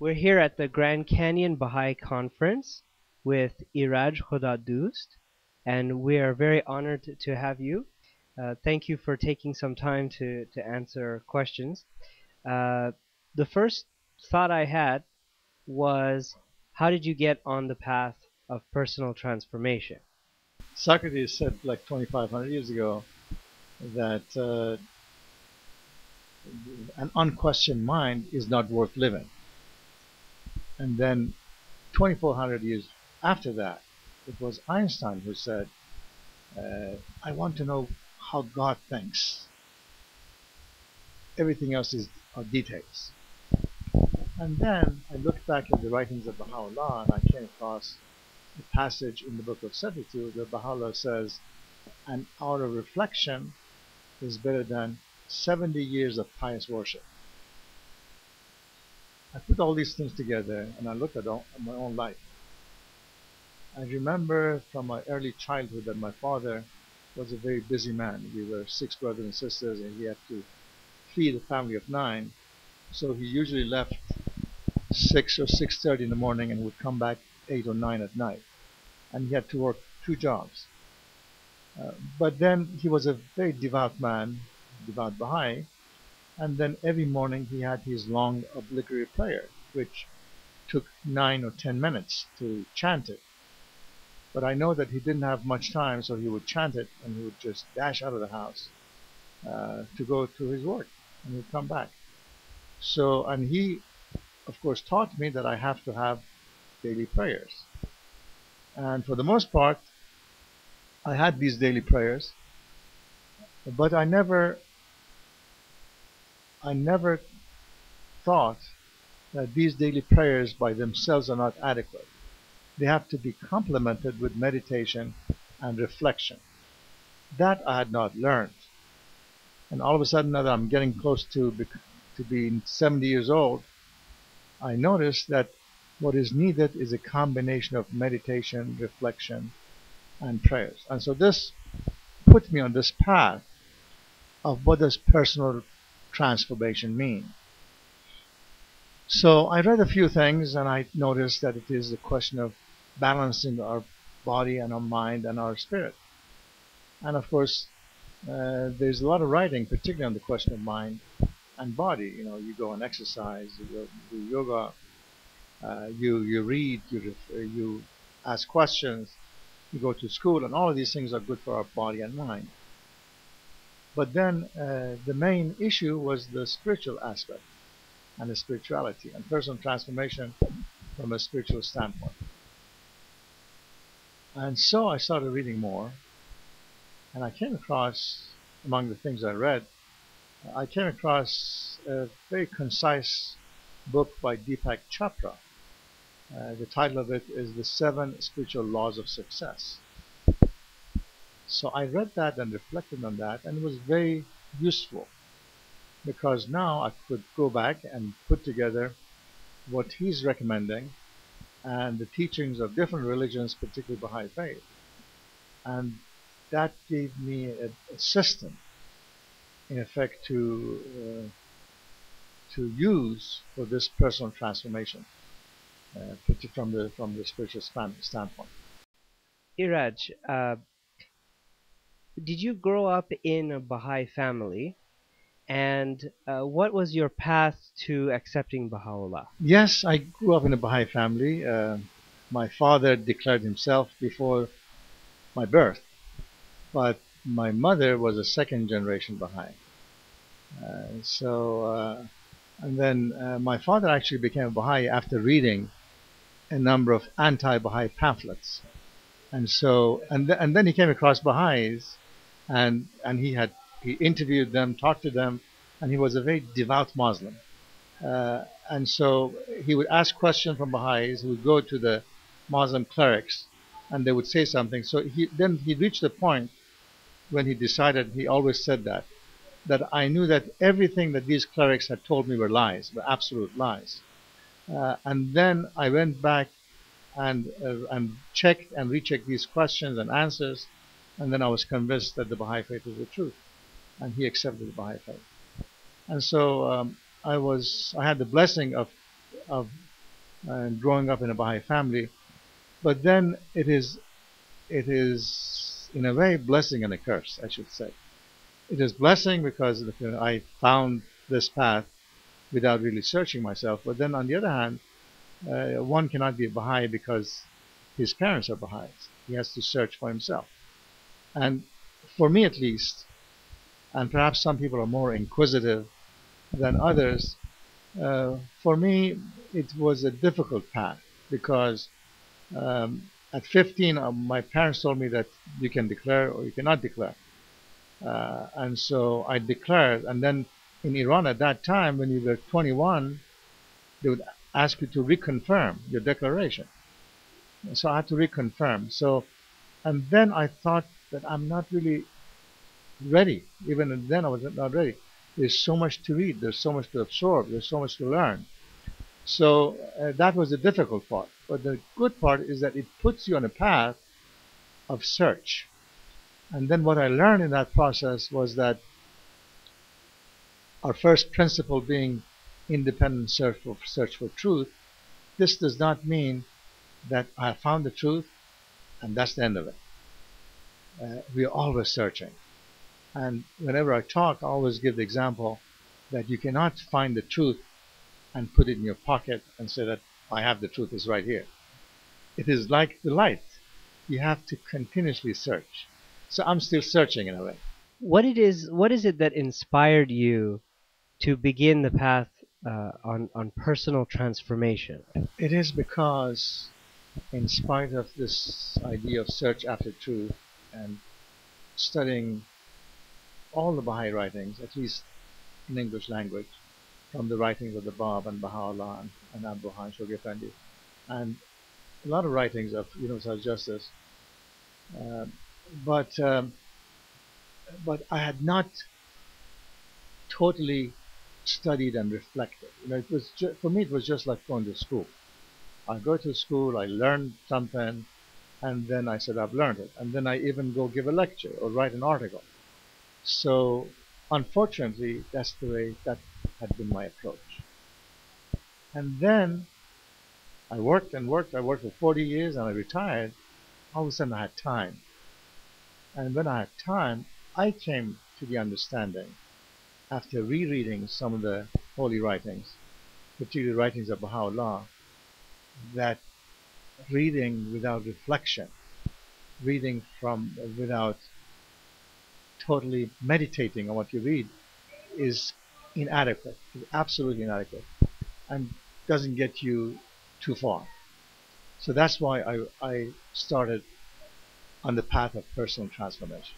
We're here at the Grand Canyon Baha'i Conference with Iraj Khodadoost, and we are very honored to have you. Thank you for taking some time to answer questions. Uh, the first thought I had was, how did you get on the path of personal transformation? Socrates said like 2,500 years ago that an unquestioned mind is not worth living. And then 2,400 years after that, it was Einstein who said, I want to know how God thinks. Everything else are details. And then I looked back at the writings of Baha'u'llah and I came across a passage in the book of Certitude where Baha'u'llah says, an hour of reflection is better than 70 years of pious worship. I put all these things together and I looked at my own life. I remember from my early childhood that my father was a very busy man. We were 6 brothers and sisters and he had to feed a family of 9. So he usually left 6 or 6:30 in the morning and would come back 8 or 9 at night. And he had to work 2 jobs. But then he was a very devout man, devout Baha'i, and then every morning he had his long obligatory prayer, which took 9 or 10 minutes to chant it. But I know that he didn't have much time, so he would chant it and he would just dash out of the house to go to his work, and he'd come back. So, and he, of course, taught me that I have to have daily prayers. And for the most part, I had these daily prayers, but I never thought that these daily prayers by themselves are not adequate. They have to be complemented with meditation and reflection. That I had not learned. And all of a sudden, now that I'm getting close to being 70 years old, I noticed that what is needed is a combination of meditation, reflection, and prayers. And so this put me on this path of what does personal transformation mean. So I read a few things and I noticed that it is a question of balancing our body and our mind and our spirit. And of course, there's a lot of writing, particularly on the question of mind and body. You know, you go and exercise, you go do yoga, you read, you ask questions, you go to school, and all of these things are good for our body and mind. But then the main issue was the spiritual aspect and the spirituality and personal transformation from a spiritual standpoint. And so I started reading more, and I came across, among the things I read, I came across a very concise book by Deepak Chopra. The title of it is The 7 Spiritual Laws of Success. So I read that and reflected on that, and it was very useful because now I could go back and put together what he's recommending and the teachings of different religions, particularly Baha'i faith. And that gave me a system, in effect, to use for this personal transformation, from the spiritual standpoint. Iraj, did you grow up in a Baha'i family? And what was your path to accepting Baha'u'llah? Yes, I grew up in a Baha'i family. My father declared himself before my birth, but my mother was a second generation Baha'i. And then my father actually became a Baha'i after reading a number of anti-Baha'i pamphlets. And so, and then he came across Baha'is, and he interviewed them, talked to them, and he was a very devout Muslim. And so he would ask questions from Baha'is. He would go to the Muslim clerics, and they would say something. So then he reached a point when he decided, he always said that I knew that everything that these clerics had told me were lies, were absolute lies. And then I went back and checked and rechecked these questions and answers, and then I was convinced that the Baha'i faith was the truth, and he accepted the Baha'i faith. And so I had the blessing of and growing up in a Baha'i family. But then it is in a way blessing and a curse, I should say. It is blessing because I found this path without really searching myself. But then on the other hand, one cannot be a Baha'i because his parents are Baha'is. He has to search for himself. And for me at least, and perhaps some people are more inquisitive than others, for me it was a difficult path because at 15 my parents told me that you can declare or you cannot declare. And so I declared, and then in Iran at that time, when you were 21, they would ask you to reconfirm your declaration. So I had to reconfirm. So, and then I thought that I'm not really ready. Even then, I was not ready. There's so much to read. There's so much to absorb. There's so much to learn. So that was the difficult part. But the good part is that it puts you on a path of search. And then what I learned in that process was that our first principle being independent search for truth, this does not mean that I found the truth and that's the end of it. We are always searching. And whenever I talk, I always give the example that you cannot find the truth and put it in your pocket and say that I have the truth, is right here. It is like the light. You have to continuously search. So I'm still searching in a way. What is it that inspired you to begin the path on personal transformation? It is because, in spite of this idea of search after truth and studying all the Baha'i writings, at least in English language, from the writings of the Bab and Baha'u'llah and Abu Han Shoghi Effendi, and a lot of writings of Universal Justice, uh, but but I had not totally studied and reflected. It was for me it was just like going to school. I go to school, I learn something, and then I said I've learned it, and then I even go give a lecture or write an article. So unfortunately, that's the way that had been my approach. And then I worked and worked. I worked for 40 years, and I retired. All of a sudden, I had time, and when I had time, I came to the understanding, after rereading some of the holy writings, particularly writings of Baha'u'llah, that reading without reflection, reading from without totally meditating on what you read, is inadequate, is absolutely inadequate, and doesn't get you too far. So that's why I started on the path of personal transformation.